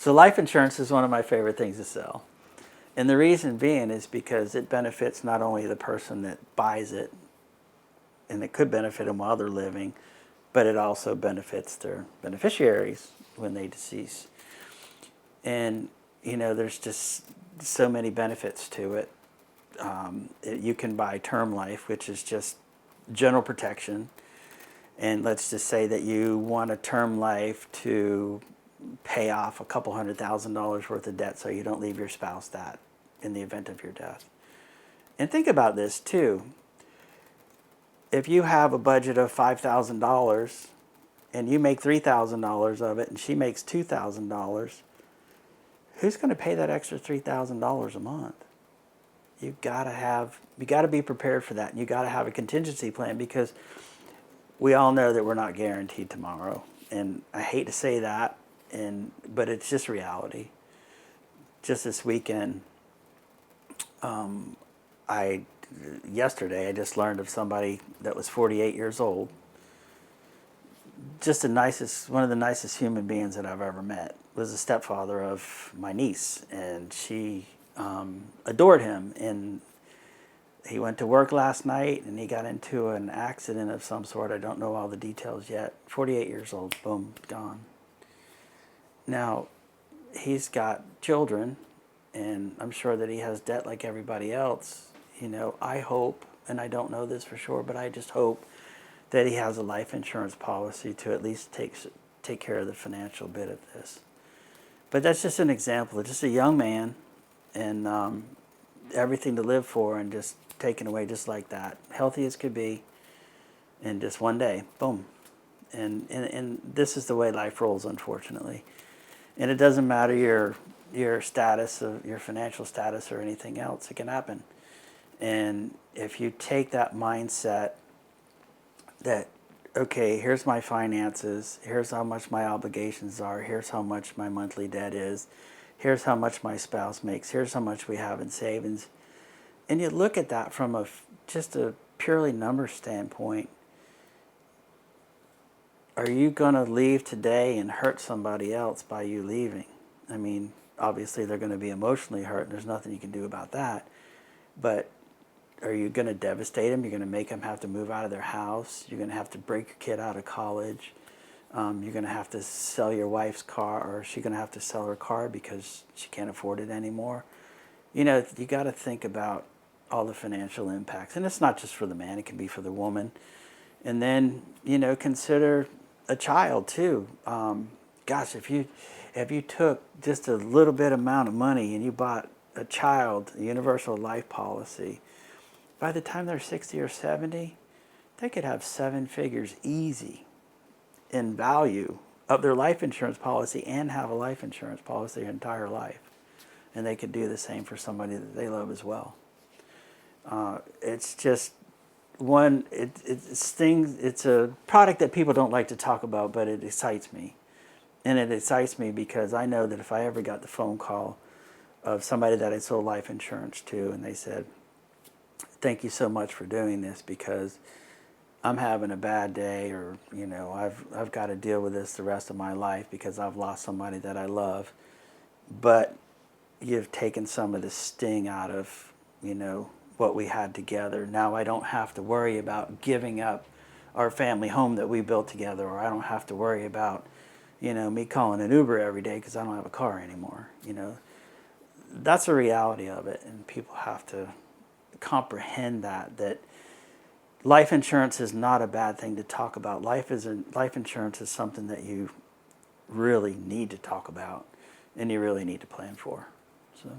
So life insurance is one of my favorite things to sell. And the reason being is because it benefits not only the person that buys it, and it could benefit them while they're living, but it also benefits their beneficiaries when they decease. And, there's just so many benefits to it. You can buy term life, which is just general protection. And let's just say that you want a term life to pay off a couple $100,000 worth of debt so you don't leave your spouse that in the event of your death. And think about this too. If you have a budget of $5,000 and you make $3,000 of it and she makes $2,000, who's going to pay that extra $3,000 a month? You got to be prepared for that. And you got to have a contingency plan, because we all know that we're not guaranteed tomorrow. And I hate to say that, but it's just reality. Just this weekend, yesterday I just learned of somebody that was 48 years old. Just one of the nicest human beings that I've ever met. Was the stepfather of my niece, and she adored him. And he went to work last night and he got into an accident of some sort. I don't know all the details yet. 48 years old, boom, gone. Now, he's got children, and I'm sure that he has debt like everybody else. I hope, and I don't know this for sure, but I just hope that he has a life insurance policy to at least take care of the financial bit of this. But that's just an example. Just a young man, and everything to live for, and just taken away just like that. Healthy as could be, and just one day, boom. And this is the way life rolls, unfortunately. And it doesn't matter your status, your financial status, or anything else. It can happen. And if you take that mindset that, okay, here's my finances, here's how much my obligations are, here's how much my monthly debt is, here's how much my spouse makes, here's how much we have in savings, and you look at that from just a purely number standpoint, are you going to leave today and hurt somebody else by you leaving? I mean, obviously they're going to be emotionally hurt, and there's nothing you can do about that, but are you going to devastate them? You're going to make them have to move out of their house. You're going to have to break your kid out of college. You're going to have to sell your wife's car, or she's going to have to sell her car because she can't afford it anymore. You got to think about all the financial impacts. And it's not just for the man. It can be for the woman. And then, consider a child too. Gosh, if you took just a little bit amount of money and you bought a child a universal life policy, by the time they're 60 or 70, they could have 7 figures easy in value of their life insurance policy and have a life insurance policy their entire life. And they could do the same for somebody that they love as well. It's just it's a product that people don't like to talk about, but it excites me. And it excites me because I know that if I ever got the phone call of somebody that I sold life insurance to, and they said, thank you so much for doing this, because I'm having a bad day, or I've got to deal with this the rest of my life because I've lost somebody that I love, but you've taken some of the sting out of what we had together. Now I don't have to worry about giving up our family home that we built together, or I don't have to worry about me calling an Uber every day because I don't have a car anymore. That's the reality of it, and people have to comprehend that life insurance is not a bad thing to talk about. Life insurance is something that you really need to talk about, and you really need to plan for. So.